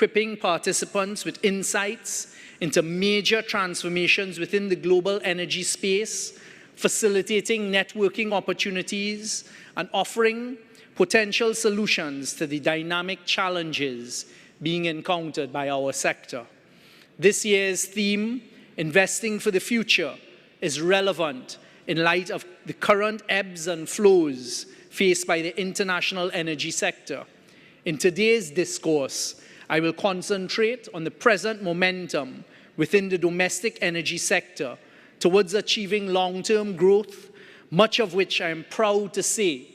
equipping participants with insights into major transformations within the global energy space, facilitating networking opportunities, and offering potential solutions to the dynamic challenges being encountered by our sector. This year's theme, Investing for the Future, is relevant in light of the current ebbs and flows faced by the international energy sector. In today's discourse, I will concentrate on the present momentum within the domestic energy sector towards achieving long-term growth, much of which I am proud to say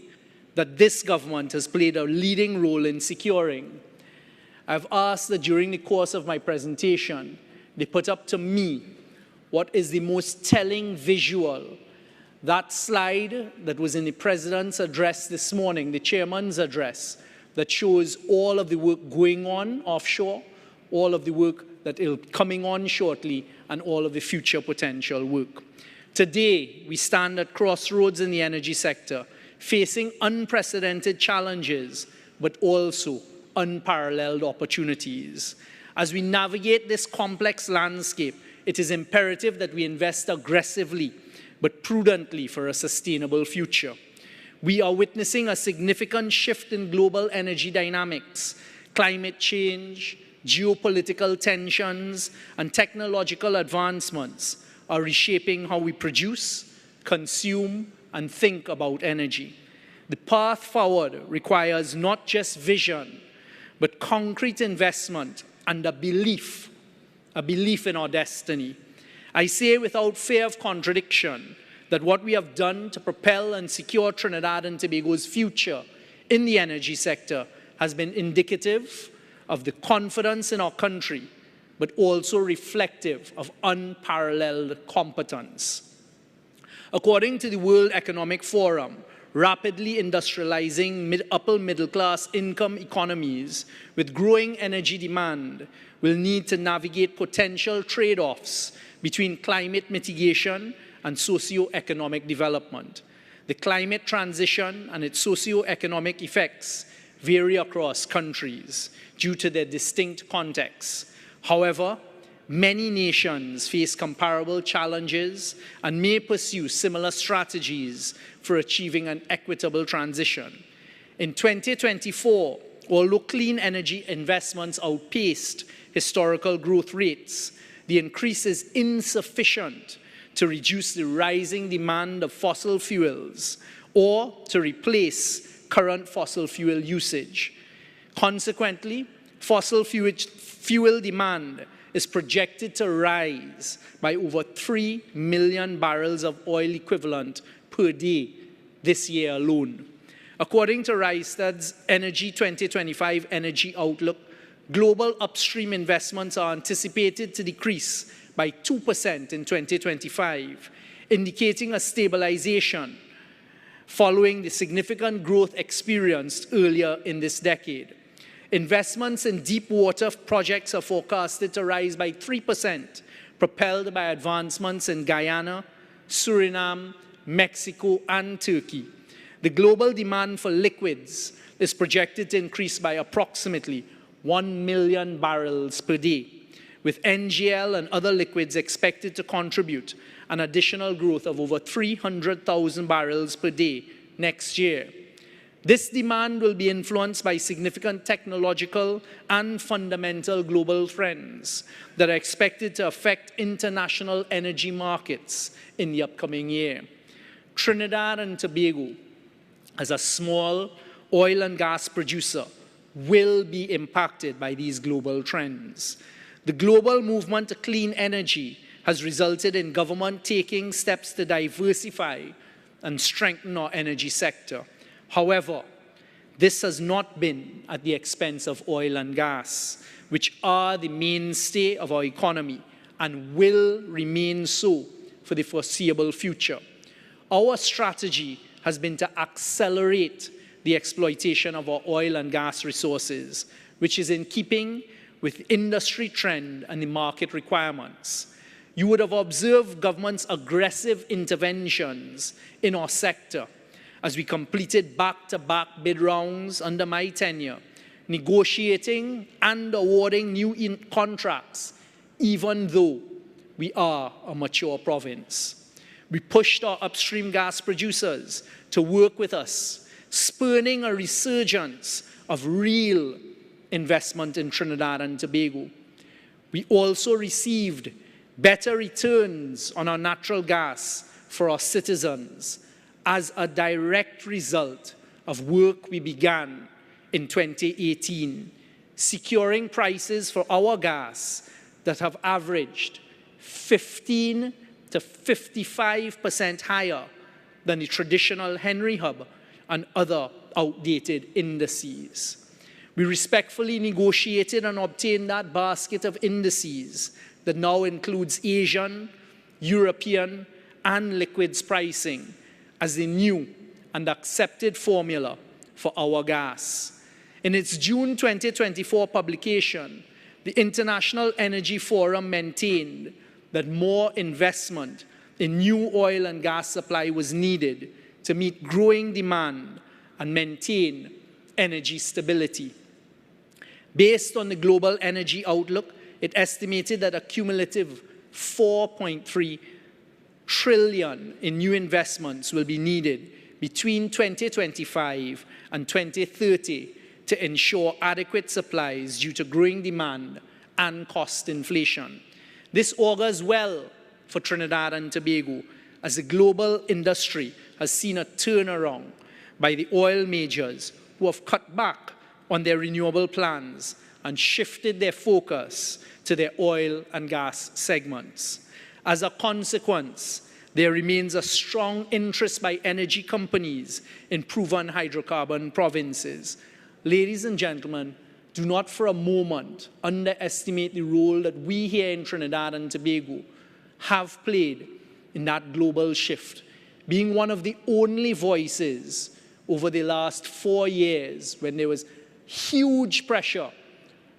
that this government has played a leading role in securing. I've asked that during the course of my presentation, they put up to me what is the most telling visual. That slide that was in the President's address this morning, the Chairman's address, that shows all of the work going on offshore, all of the work that is coming on shortly, and all of the future potential work. Today, we stand at crossroads in the energy sector, facing unprecedented challenges, but also unparalleled opportunities. As we navigate this complex landscape, it is imperative that we invest aggressively, but prudently for a sustainable future. We are witnessing a significant shift in global energy dynamics. Climate change, geopolitical tensions, and technological advancements are reshaping how we produce, consume, and think about energy. The path forward requires not just vision, but concrete investment and a belief in our destiny. I say without fear of contradiction that what we have done to propel and secure Trinidad and Tobago's future in the energy sector has been indicative of the confidence in our country, but also reflective of unparalleled competence. According to the World Economic Forum, rapidly industrializing upper middle-class income economies with growing energy demand will need to navigate potential trade-offs between climate mitigation and socio-economic development. The climate transition and its socio-economic effects vary across countries due to their distinct contexts. However, many nations face comparable challenges and may pursue similar strategies for achieving an equitable transition. In 2024, although clean energy investments outpaced historical growth rates, the increase is insufficient to reduce the rising demand of fossil fuels or to replace current fossil fuel usage. Consequently, fossil fuel demand is projected to rise by over 3 million barrels of oil equivalent per day this year alone. According to Rystad's Energy 2025 Energy Outlook, global upstream investments are anticipated to decrease by 2% in 2025, indicating a stabilization following the significant growth experienced earlier in this decade. Investments in deep water projects are forecasted to rise by 3%, propelled by advancements in Guyana, Suriname, Mexico, and Turkey. The global demand for liquids is projected to increase by approximately 1 million barrels per day, with NGL and other liquids expected to contribute an additional growth of over 300,000 barrels per day next year. This demand will be influenced by significant technological and fundamental global trends that are expected to affect international energy markets in the upcoming year. Trinidad and Tobago, as a small oil and gas producer, will be impacted by these global trends. The global movement to clean energy has resulted in government taking steps to diversify and strengthen our energy sector. However, this has not been at the expense of oil and gas, which are the mainstay of our economy and will remain so for the foreseeable future. Our strategy has been to accelerate the exploitation of our oil and gas resources, which is in keeping with industry trend and the market requirements. You would have observed government's aggressive interventions in our sector as we completed back-to-back bid rounds under my tenure, negotiating and awarding new contracts, even though we are a mature province. We pushed our upstream gas producers to work with us, spurring a resurgence of real investment in Trinidad and Tobago. We also received better returns on our natural gas for our citizens as a direct result of work we began in 2018, securing prices for our gas that have averaged 15 to 55% higher than the traditional Henry Hub and other outdated indices. We respectfully negotiated and obtained that basket of indices that now includes Asian, European, and liquids pricing as the new and accepted formula for our gas. In its June 2024 publication, the International Energy Forum maintained that more investment in new oil and gas supply was needed to meet growing demand and maintain energy stability. Based on the global energy outlook, it estimated that a cumulative 4.3 trillion in new investments will be needed between 2025 and 2030 to ensure adequate supplies due to growing demand and cost inflation. This augurs well for Trinidad and Tobago, as the global industry has seen a turnaround by the oil majors who have cut back on their renewable plans and shifted their focus to their oil and gas segments. As a consequence, there remains a strong interest by energy companies in proven hydrocarbon provinces. Ladies and gentlemen, do not for a moment underestimate the role that we here in Trinidad and Tobago have played in that global shift, being one of the only voices over the last 4 years when there was huge pressure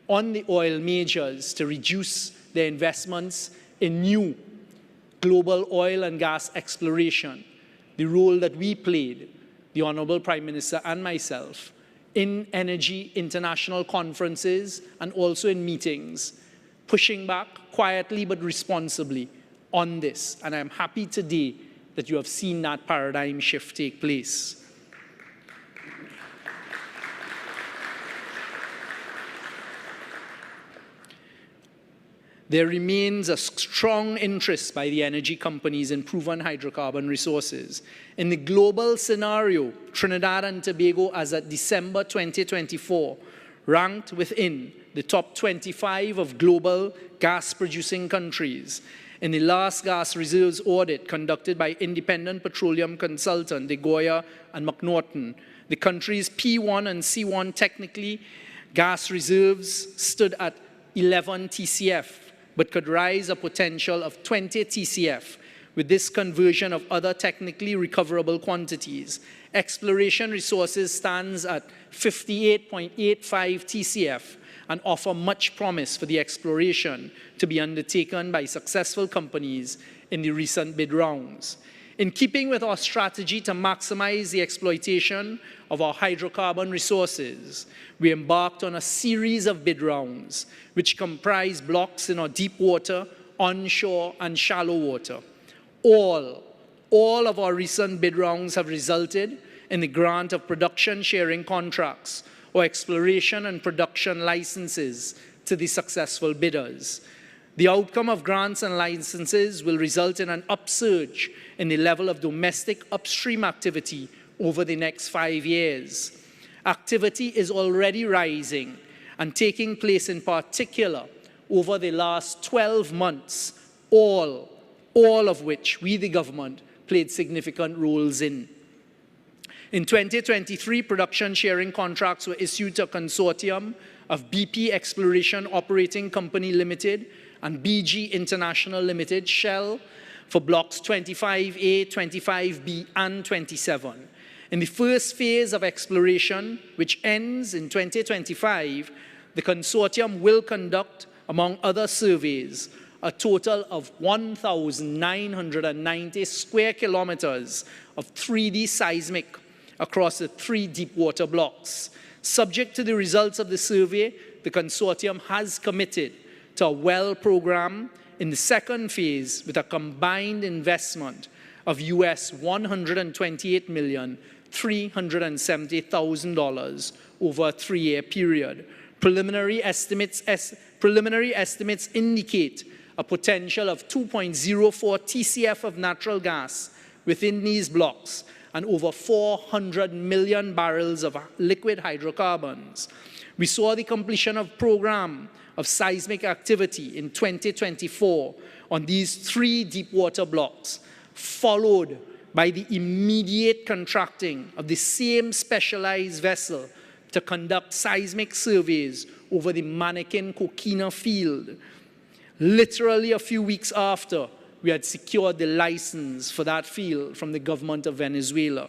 on the oil majors to reduce their investments in new global oil and gas exploration. The role that we played, the Honourable Prime Minister and myself, in energy international conferences and also in meetings, pushing back quietly but responsibly on this. And I'm happy today that you have seen that paradigm shift take place. There remains a strong interest by the energy companies in proven hydrocarbon resources. In the global scenario, Trinidad and Tobago, as at December 2024, ranked within the top 25 of global gas-producing countries. In the last gas reserves audit conducted by independent petroleum consultant De Goya and McNaughton, the country's P1 and C1 technically gas reserves stood at 11 TCF, but could rise a potential of 20 TCF with this conversion of other technically recoverable quantities. Exploration resources stands at 58.85 TCF and offer much promise for the exploration to be undertaken by successful companies in the recent bid rounds. In keeping with our strategy to maximize the exploitation of our hydrocarbon resources, we embarked on a series of bid rounds which comprise blocks in our deep water, onshore, and shallow water. All of our recent bid rounds have resulted in the grant of production sharing contracts or exploration and production licenses to the successful bidders. The outcome of grants and licenses will result in an upsurge in the level of domestic upstream activity over the next 5 years. Activity is already rising and taking place in particular over the last 12 months, all of which we, the government, played significant roles in. In 2023, production sharing contracts were issued to a consortium of BP Exploration Operating Company Limited and BG International Limited, Shell, for blocks 25A, 25B, and 27. In the first phase of exploration, which ends in 2025, the consortium will conduct, among other surveys, a total of 1,990 square kilometers of 3D seismic across the 3 deep water blocks. Subject to the results of the survey, the consortium has committed to a well program in the second phase with a combined investment of US $128,370,000 over a 3-year period. Preliminary estimates indicate a potential of 2.04 TCF of natural gas within these blocks and over 400 million barrels of liquid hydrocarbons. We saw the completion of program of seismic activity in 2024 on these 3 deepwater blocks, followed by the immediate contracting of the same specialized vessel to conduct seismic surveys over the Manikin-Coquina field. Literally a few weeks after, we had secured the license for that field from the government of Venezuela.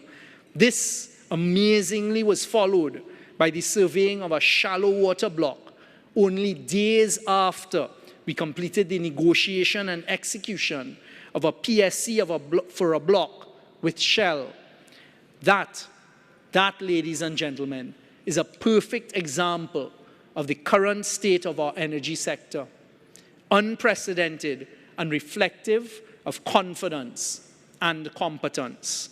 This amazingly was followed by the surveying of a shallow water block only days after we completed the negotiation and execution of a PSC for a block with Shell. That, ladies and gentlemen, is a perfect example of the current state of our energy sector. Unprecedented and reflective of confidence and competence.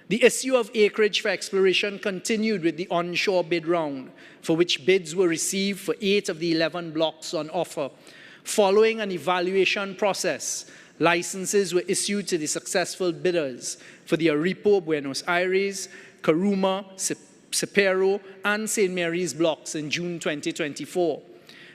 The issue of acreage for exploration continued with the onshore bid round, for which bids were received for 8 of the 11 blocks on offer. Following an evaluation process, licenses were issued to the successful bidders for the Aripo, Buenos Aires, Caruma, Cepero, and St. Mary's blocks in June 2024.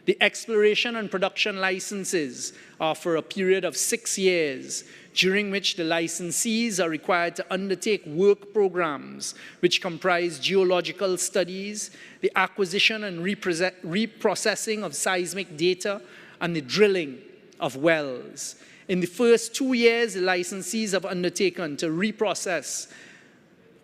The exploration and production licenses are for a period of 6 years, during which the licensees are required to undertake work programs which comprise geological studies, the acquisition and reprocessing of seismic data, and the drilling of wells. In the first 2 years, the licensees have undertaken to reprocess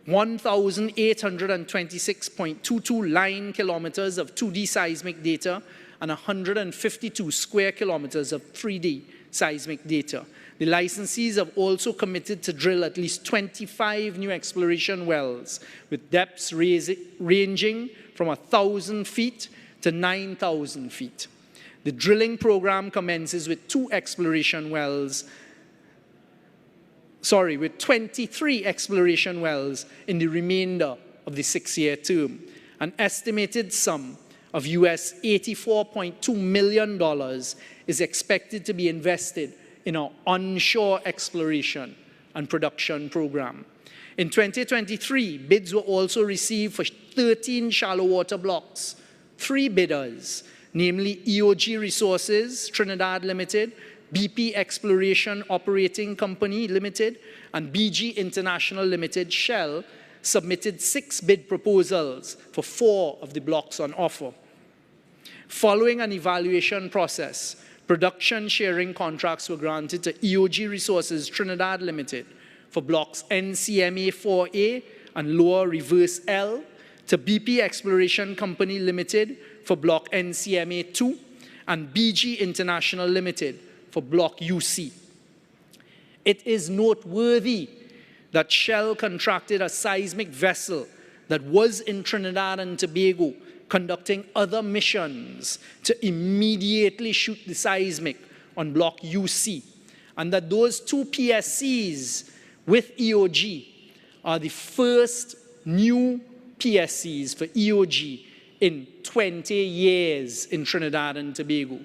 1,826.22 line kilometers of 2D seismic data and 152 square kilometers of 3D seismic data. The licensees have also committed to drill at least 25 new exploration wells with depths ranging from 1,000 feet to 9,000 feet. The drilling program commences with 23 exploration wells in the remainder of the 6-year term. An estimated sum of US $84.2 million is expected to be invested in our onshore exploration and production program. In 2023, bids were also received for 13 shallow water blocks. 3 bidders, namely EOG Resources, Trinidad Limited, BP Exploration Operating Company Limited, and BG International Limited, Shell, submitted 6 bid proposals for 4 of the blocks on offer. Following an evaluation process, production sharing contracts were granted to EOG Resources Trinidad Limited for blocks NCMA 4A and Lower Reverse L, to BP Exploration Company Limited for block NCMA 2, and BG International Limited for block UC. It is noteworthy that Shell contracted a seismic vessel that was in Trinidad and Tobago conducting other missions to immediately shoot the seismic on block UC, and that those 2 PSCs with EOG are the first new PSCs for EOG in 20 years in Trinidad and Tobago.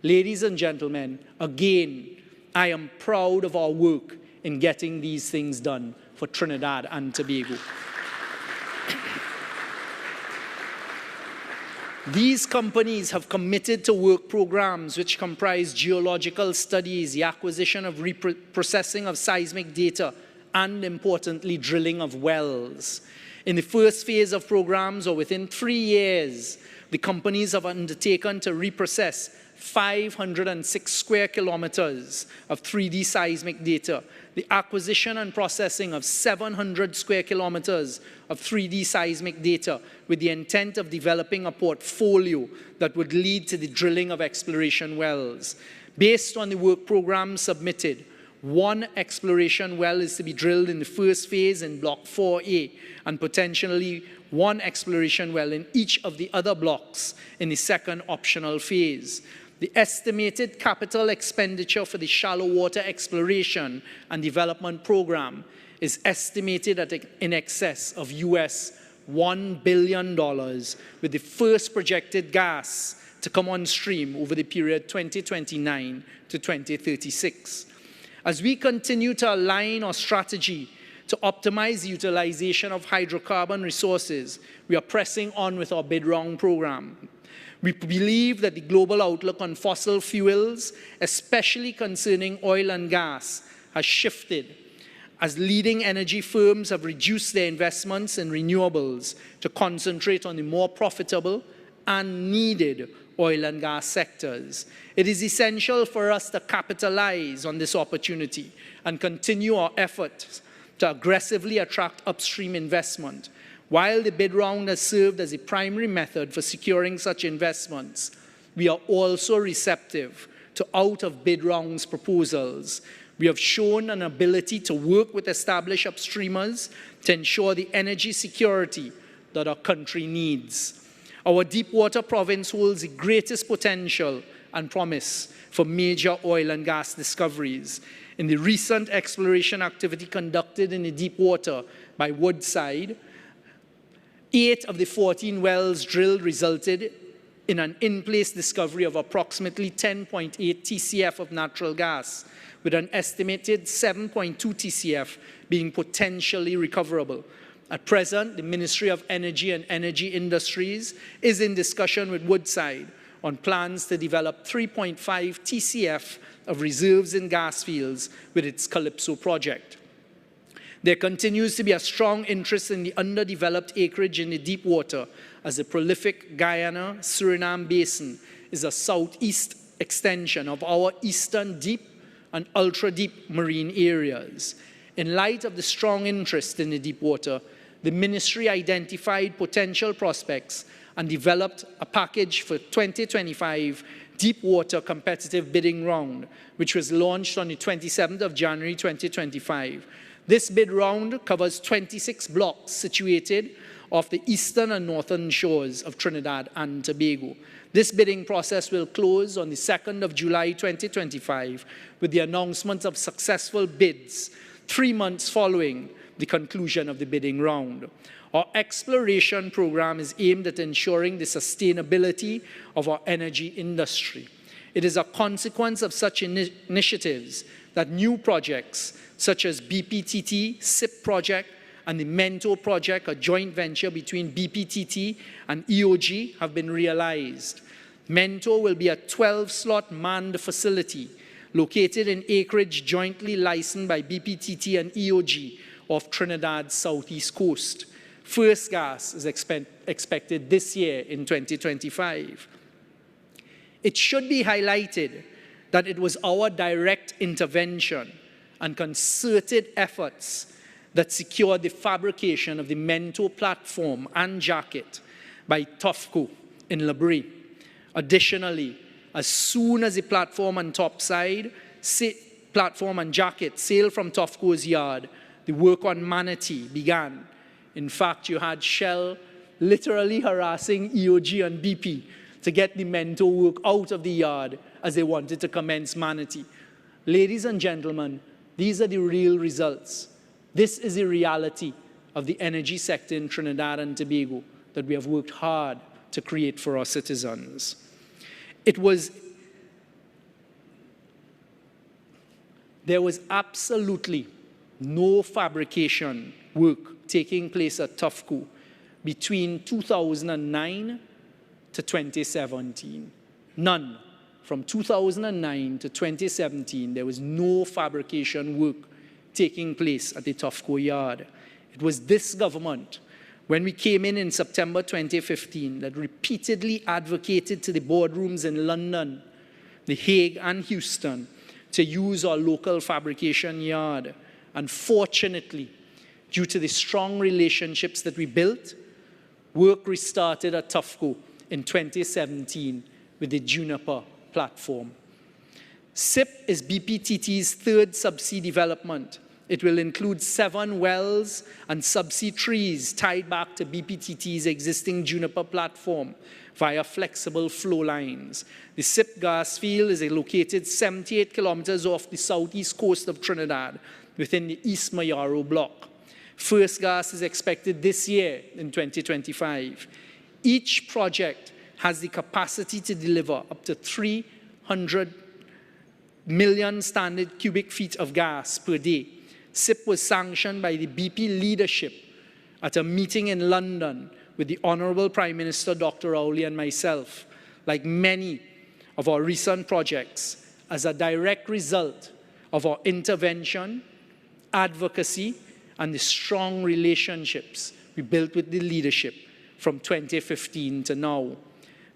Ladies and gentlemen, again, I am proud of our work in getting these things done for Trinidad and Tobago. These companies have committed to work programs which comprise geological studies, the acquisition of reprocessing of seismic data, and importantly, drilling of wells. In the first phase of programs, or within 3 years, the companies have undertaken to reprocess 506 square kilometers of 3D seismic data, the acquisition and processing of 700 square kilometers of 3D seismic data with the intent of developing a portfolio that would lead to the drilling of exploration wells. Based on the work program submitted, 1 exploration well is to be drilled in the first phase in Block 4A, and potentially 1 exploration well in each of the other blocks in the second optional phase. The estimated capital expenditure for the shallow water exploration and development program is estimated at in excess of US $1 billion, with the first projected gas to come on stream over the period 2029 to 2036. As we continue to align our strategy to optimize the utilization of hydrocarbon resources, we are pressing on with our bid round program. We believe that the global outlook on fossil fuels, especially concerning oil and gas, has shifted as leading energy firms have reduced their investments in renewables to concentrate on the more profitable and needed oil and gas sectors. It is essential for us to capitalize on this opportunity and continue our efforts to aggressively attract upstream investment. While the bid round has served as a primary method for securing such investments, we are also receptive to out-of-bid rounds proposals. We have shown an ability to work with established upstreamers to ensure the energy security that our country needs. Our deepwater province holds the greatest potential and promise for major oil and gas discoveries. In the recent exploration activity conducted in the deepwater by Woodside, 8 of the 14 wells drilled resulted in an in-place discovery of approximately 10.8 TCF of natural gas, with an estimated 7.2 TCF being potentially recoverable. At present, the Ministry of Energy and Energy Industries is in discussion with Woodside on plans to develop 3.5 TCF of reserves in gas fields with its Calypso project. There continues to be a strong interest in the underdeveloped acreage in the deep water, as the prolific Guyana-Suriname Basin is a southeast extension of our eastern deep and ultra-deep marine areas. In light of the strong interest in the deep water, the ministry identified potential prospects and developed a package for 2025 deep water competitive bidding round, which was launched on the 27th of January 2025. This bid round covers 26 blocks situated off the eastern and northern shores of Trinidad and Tobago. This bidding process will close on the 2nd of July 2025 with the announcement of successful bids 3 months following the conclusion of the bidding round. Our exploration program is aimed at ensuring the sustainability of our energy industry. It is a consequence of such initiatives that new projects such as BPTT SIP project and the Mento project, a joint venture between BPTT and EOG, have been realized. Mento will be a 12-slot manned facility located in acreage jointly licensed by BPTT and EOG off Trinidad's southeast coast. First gas is expected this year in 2025. It should be highlighted that it was our direct intervention and concerted efforts that secured the fabrication of the Mento platform and jacket by TOFCO in Labrie. Additionally, as soon as the platform and topside, platform and jacket sailed from TOFCO's yard, the work on Manatee began. In fact, you had Shell literally harassing EOG and BP to get the Mento work out of the yard as they wanted to commence Manatee. Ladies and gentlemen, these are the real results. This is the reality of the energy sector in Trinidad and Tobago that we have worked hard to create for our citizens. There was absolutely no fabrication work taking place at TOFCO between 2009 to 2017. None. From 2009 to 2017, there was no fabrication work taking place at the TOFCO yard. It was this government, when we came in September 2015, that repeatedly advocated to the boardrooms in London, The Hague, and Houston to use our local fabrication yard. And fortunately, due to the strong relationships that we built, work restarted at TOFCO in 2017 with the Juniper platform. SIP is BPTT's third subsea development. It will include 7 wells and subsea trees tied back to BPTT's existing Juniper platform via flexible flow lines. The SIP gas field is located 78 kilometers off the southeast coast of Trinidad within the East Mayaro block. First gas is expected this year in 2025. Each project has the capacity to deliver up to 300 million standard cubic feet of gas per day. SIP was sanctioned by the BP leadership at a meeting in London with the Honourable Prime Minister Dr. Rowley and myself, like many of our recent projects, as a direct result of our intervention, advocacy, and the strong relationships we built with the leadership from 2015 to now.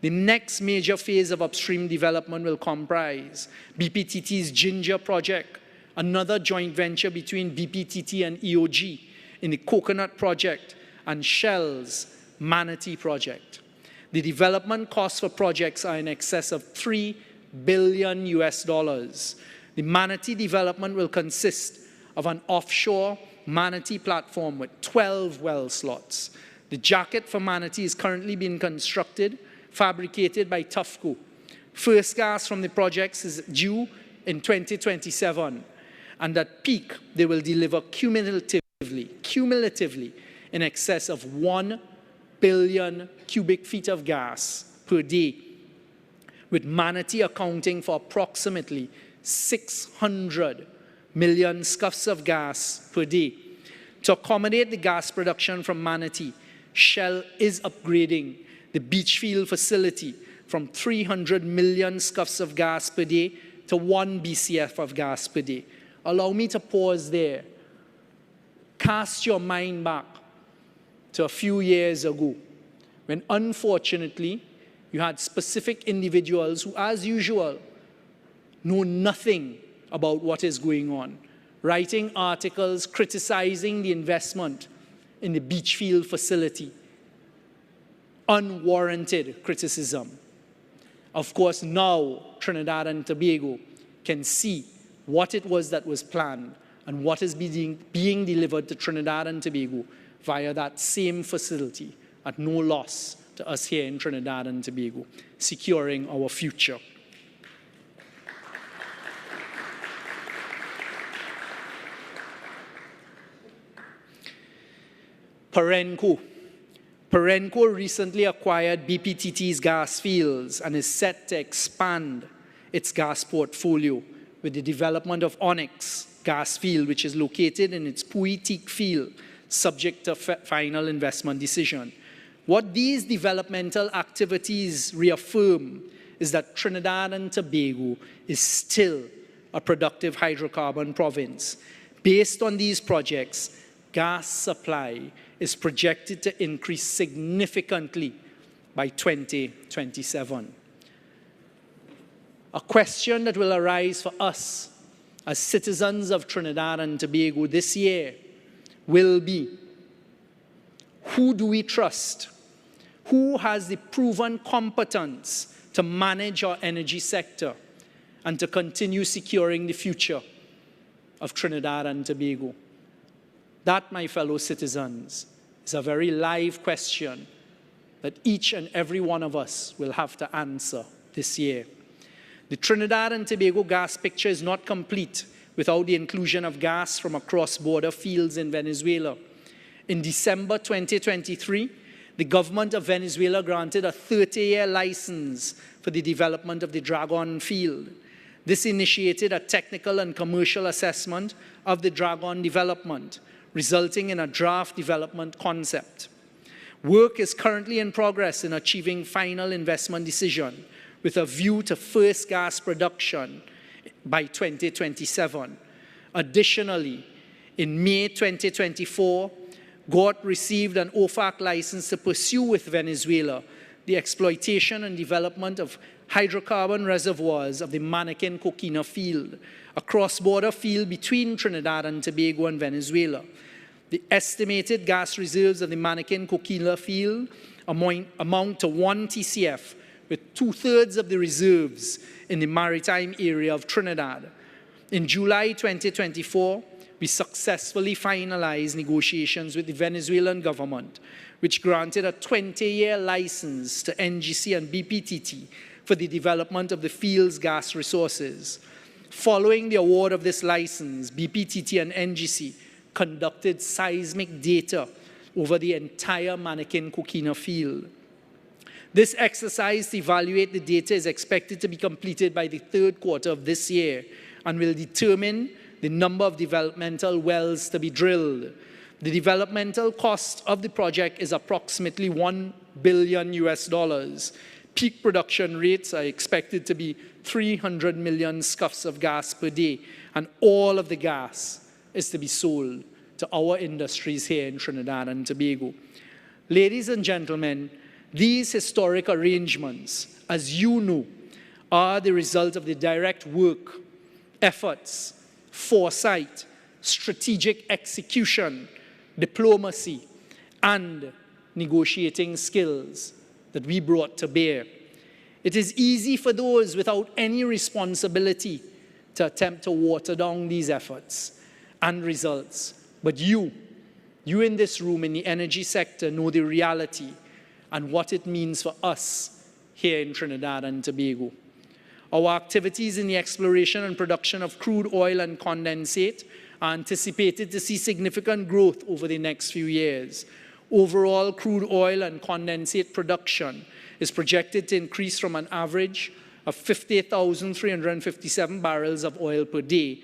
The next major phase of upstream development will comprise BPTT's Ginger project, another joint venture between BPTT and EOG in the Coconut project, and Shell's Manatee project. The development costs for projects are in excess of $3 billion US. The Manatee development will consist of an offshore Manatee platform with 12 well slots. The jacket for Manatee is currently being constructed, fabricated by Tufco. First gas from the projects is due in 2027, and at peak, they will deliver cumulatively in excess of 1 billion cubic feet of gas per day, with Manatee accounting for approximately 600 million scuffs of gas per day. To accommodate the gas production from Manatee, Shell is upgrading the Beachfield facility from 300 million scuffs of gas per day to 1 BCF of gas per day. Allow me to pause there. Cast your mind back to a few years ago, when unfortunately you had specific individuals who, as usual, know nothing about what is going on, writing articles criticizing the investment in the Beachfield facility. Unwarranted criticism. Of course, now Trinidad and Tobago can see what it was that was planned and what is being delivered to Trinidad and Tobago via that same facility at no loss to us here in Trinidad and Tobago, securing our future. Perenco recently acquired BPTT's gas fields and is set to expand its gas portfolio with the development of Onyx gas field, which is located in its Puitique field, subject to final investment decision. What these developmental activities reaffirm is that Trinidad and Tobago is still a productive hydrocarbon province. Based on these projects, gas supply is projected to increase significantly by 2027. A question that will arise for us as citizens of Trinidad and Tobago this year will be, who do we trust? Who has the proven competence to manage our energy sector and to continue securing the future of Trinidad and Tobago? That, my fellow citizens, is a very live question that each and every one of us will have to answer this year. The Trinidad and Tobago gas picture is not complete without the inclusion of gas from across border fields in Venezuela. In December 2023, the government of Venezuela granted a 30-year license for the development of the Dragon field. This initiated a technical and commercial assessment of the Dragon development, resulting in a draft development concept. Work is currently in progress in achieving final investment decision with a view to first gas production by 2027. Additionally, in May 2024, GORT received an OFAC license to pursue with Venezuela the exploitation and development of hydrocarbon reservoirs of the Manakin-Coquina field, a cross-border field between Trinidad and Tobago and Venezuela. The estimated gas reserves of the Manakin-Coquina field amount to 1 TCF, with 2/3 of the reserves in the maritime area of Trinidad. In July 2024, we successfully finalized negotiations with the Venezuelan government, which granted a 20-year license to NGC and BPTT for the development of the field's gas resources. Following the award of this license, BPTT and NGC conducted seismic data over the entire Manikin-Coquina field. This exercise to evaluate the data is expected to be completed by the 3rd quarter of this year and will determine the number of developmental wells to be drilled. The developmental cost of the project is approximately $1 billion. Peak production rates are expected to be 300 million scuffs of gas per day, and all of the gas is to be sold to our industries here in Trinidad and Tobago. Ladies and gentlemen, these historic arrangements, as you know, are the result of the direct work, efforts, foresight, strategic execution, diplomacy, and negotiating skills that we brought to bear. It is easy for those without any responsibility to attempt to water down these efforts and results. But you in this room in the energy sector know the reality and what it means for us here in Trinidad and Tobago. Our activities in the exploration and production of crude oil and condensate are anticipated to see significant growth over the next few years. Overall, crude oil and condensate production is projected to increase from an average of 50,357 barrels of oil per day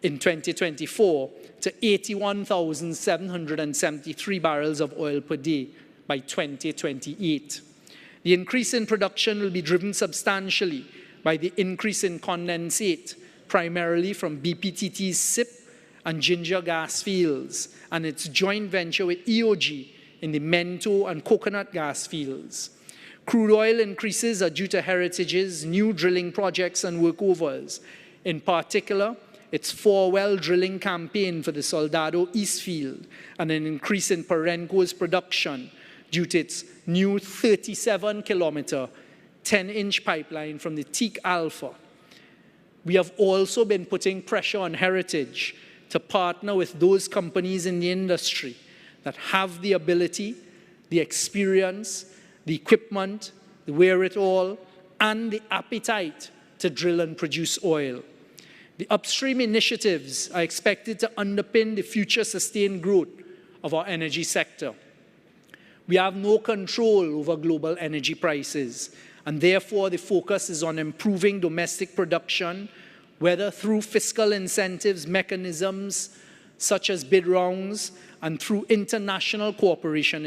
in 2024 to 81,773 barrels of oil per day by 2028. The increase in production will be driven substantially by the increase in condensate, primarily from BPTT's SIP and Ginger gas fields, and its joint venture with EOG in the Mento and Coconut gas fields. Crude oil increases are due to Heritage's new drilling projects and workovers, in particular, its 4-well drilling campaign for the Soldado East field, and an increase in Perenco's production due to its new 37-kilometer, 10-inch pipeline from the Teak Alpha. We have also been putting pressure on Heritage to partner with those companies in the industry that have the ability, the experience, the equipment, the wherewithal, and the appetite to drill and produce oil. The upstream initiatives are expected to underpin the future sustained growth of our energy sector. We have no control over global energy prices, and therefore the focus is on improving domestic production, whether through fiscal incentives mechanisms such as bid rounds and through international cooperation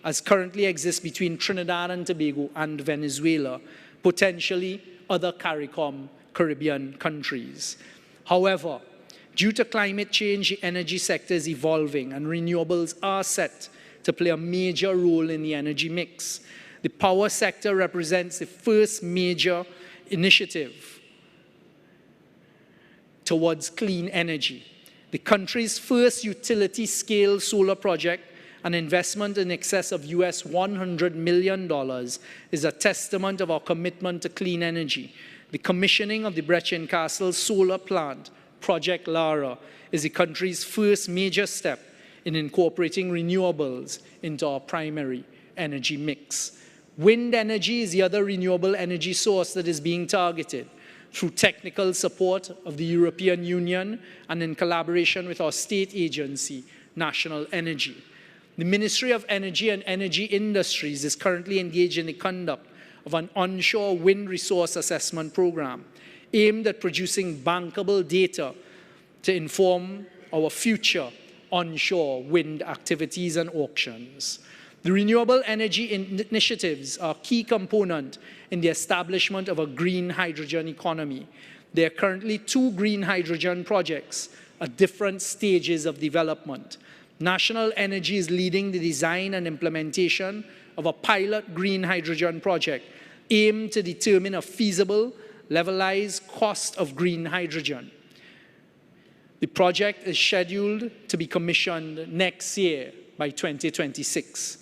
as currently exists between Trinidad and Tobago and Venezuela, potentially other Caribbean countries. However, due to climate change, the energy sector is evolving and renewables are set to play a major role in the energy mix. The power sector represents the first major initiative towards clean energy. The country's first utility-scale solar project, an investment in excess of US $100 million, is a testament of our commitment to clean energy. The commissioning of the Brechin Castle solar plant, Project Lara, is the country's first major step in incorporating renewables into our primary energy mix. Wind energy is the other renewable energy source that is being targeted through technical support of the European Union and in collaboration with our state agency, National Energy. The Ministry of Energy and Energy Industries is currently engaged in the conduct of an onshore wind resource assessment program aimed at producing bankable data to inform our future onshore wind activities and auctions. The renewable energy initiatives are a key component in the establishment of a green hydrogen economy. There are currently 2 green hydrogen projects at different stages of development. National Energy is leading the design and implementation of a pilot green hydrogen project aimed to determine a feasible, levelized cost of green hydrogen. The project is scheduled to be commissioned next year by 2026.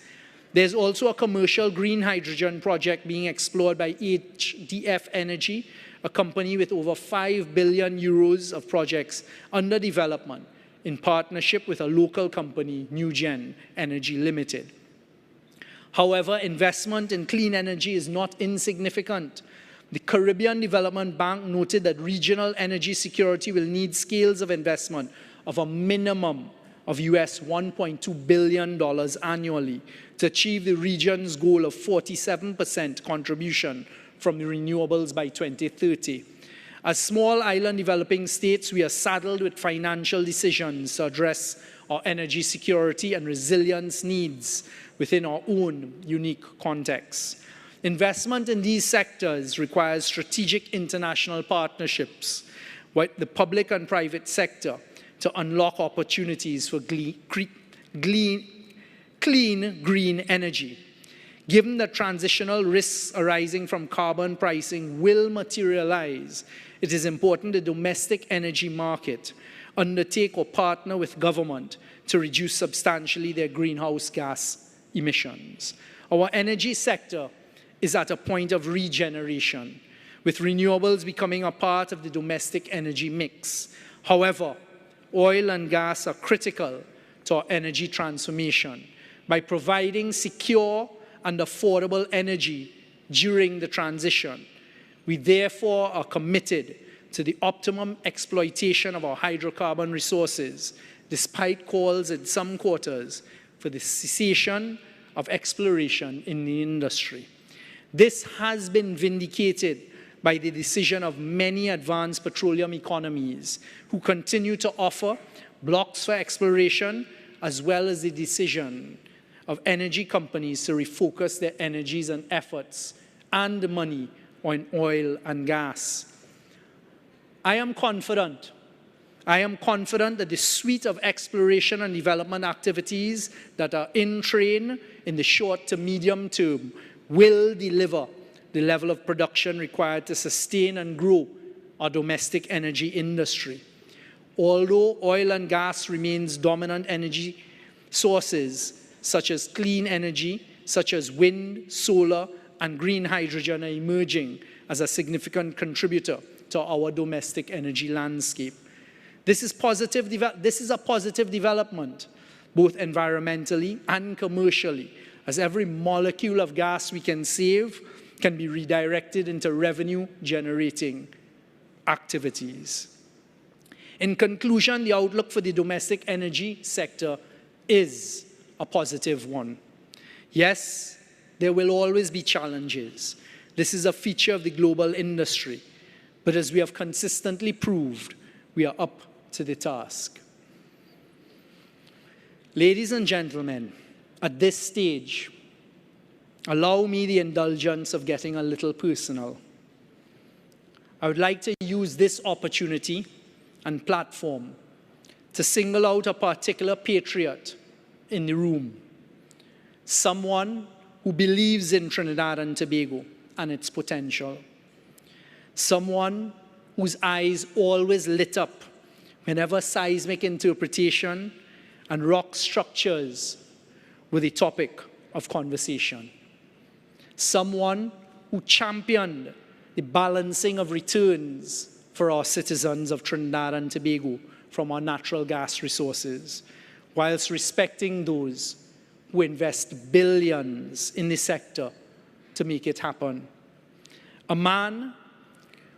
There's also a commercial green hydrogen project being explored by HDF Energy, a company with over 5 billion euros of projects under development in partnership with a local company, NewGen Energy Limited. However, investment in clean energy is not insignificant. The Caribbean Development Bank noted that regional energy security will need scales of investment of a minimum of US $1.2 billion annually to achieve the region's goal of 47% contribution from the renewables by 2030. As small island developing states, we are saddled with financial decisions to address our energy security and resilience needs within our own unique context. Investment in these sectors requires strategic international partnerships with the public and private sector to unlock opportunities for clean, green energy. Given the transitional risks arising from carbon pricing will materialize, it is important the domestic energy market undertake or partner with government to reduce substantially their greenhouse gas emissions. Our energy sector is at a point of regeneration, with renewables becoming a part of the domestic energy mix. However, oil and gas are critical to our energy transformation by providing secure and affordable energy during the transition. We therefore are committed to the optimum exploitation of our hydrocarbon resources, despite calls in some quarters for the cessation of exploration in the industry. This has been vindicated by the decision of many advanced petroleum economies who continue to offer blocks for exploration, as well as the decision of energy companies to refocus their energies and efforts and money on oil and gas. I am confident that the suite of exploration and development activities that are in train in the short to medium term will deliver the level of production required to sustain and grow our domestic energy industry. Although oil and gas remains dominant energy sources, such as clean energy, such as wind, solar, and green hydrogen are emerging as a significant contributor to our domestic energy landscape. This is a positive development, both environmentally and commercially, as every molecule of gas we can save can be redirected into revenue-generating activities. In conclusion, the outlook for the domestic energy sector is a positive one. Yes, there will always be challenges. This is a feature of the global industry. But as we have consistently proved, we are up to the task. Ladies and gentlemen, at this stage, allow me the indulgence of getting a little personal. I would like to use this opportunity and platform to single out a particular patriot in the room, someone who believes in Trinidad and Tobago and its potential, someone whose eyes always lit up whenever seismic interpretation and rock structures were the topic of conversation, someone who championed the balancing of returns for our citizens of Trinidad and Tobago from our natural gas resources, whilst respecting those who invest billions in the sector to make it happen. A man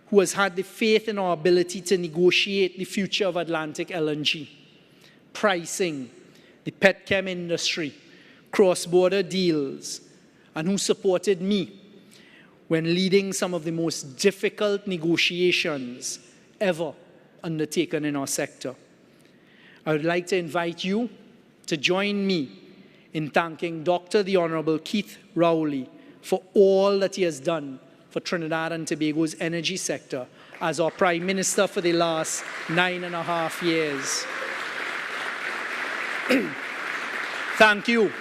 who has had the faith in our ability to negotiate the future of Atlantic LNG, pricing, the petchem industry, cross-border deals, and who supported me when leading some of the most difficult negotiations ever undertaken in our sector. I would like to invite you to join me in thanking Dr. the Honourable Keith Rowley for all that he has done for Trinidad and Tobago's energy sector as our Prime Minister for the last 9.5 years. Thank you.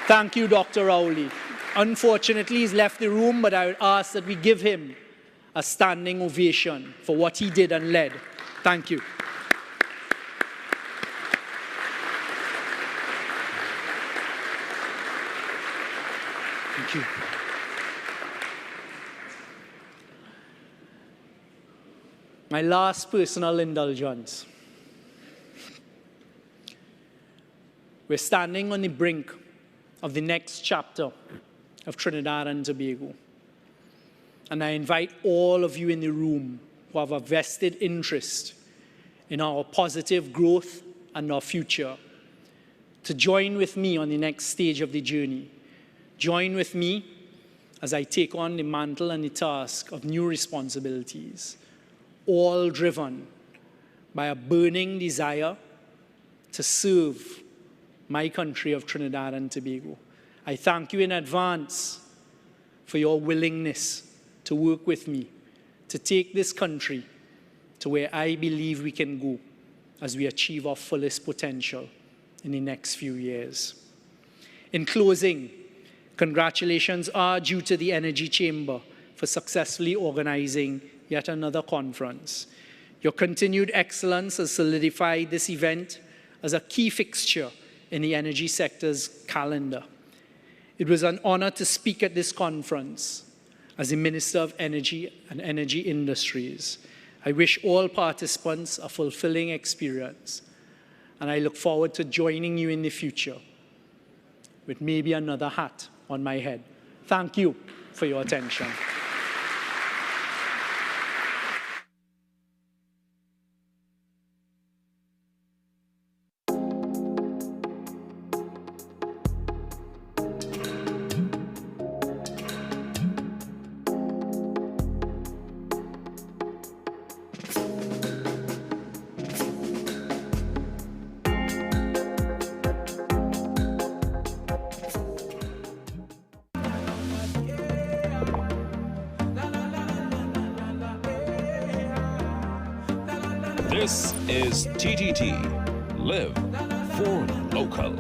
Thank you, Dr. Rowley. Unfortunately, he's left the room, but I would ask that we give him a standing ovation for what he did and led. Thank you. Thank you. My last personal indulgence. We're standing on the brink of the next chapter of Trinidad and Tobago. And I invite all of you in the room who have a vested interest in our positive growth and our future to join with me on the next stage of the journey. Join with me as I take on the mantle and the task of new responsibilities, all driven by a burning desire to serve my country of Trinidad and Tobago. I thank you in advance for your willingness to work with me to take this country to where I believe we can go as we achieve our fullest potential in the next few years. In closing, congratulations are due to the Energy Chamber for successfully organizing yet another conference. Your continued excellence has solidified this event as a key fixture in the energy sector's calendar. It was an honor to speak at this conference as the Minister of Energy and Energy Industries. I wish all participants a fulfilling experience, and I look forward to joining you in the future with maybe another hat on my head. Thank you for your attention. This is TTT. Live for local.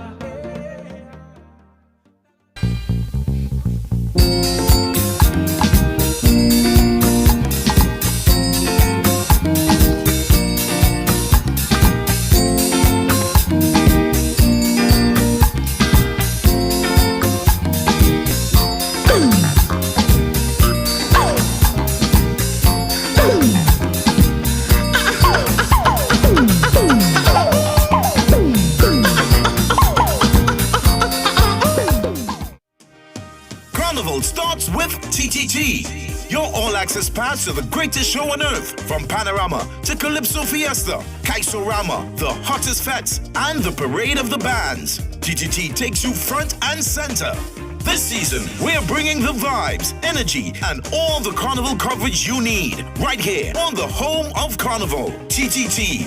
Carnival starts with TTT, your all-access pass to the greatest show on earth, from Panorama to Calypso Fiesta, Kaisorama, the hottest fets, and the Parade of the Bands. TTT takes you front and center. This season, we're bringing the vibes, energy, and all the Carnival coverage you need, right here on the home of Carnival, TTT.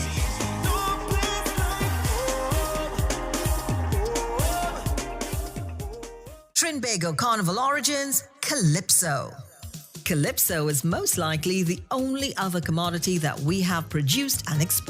Trinbago Carnival Origins, Calypso. Calypso is most likely the only other commodity that we have produced and exported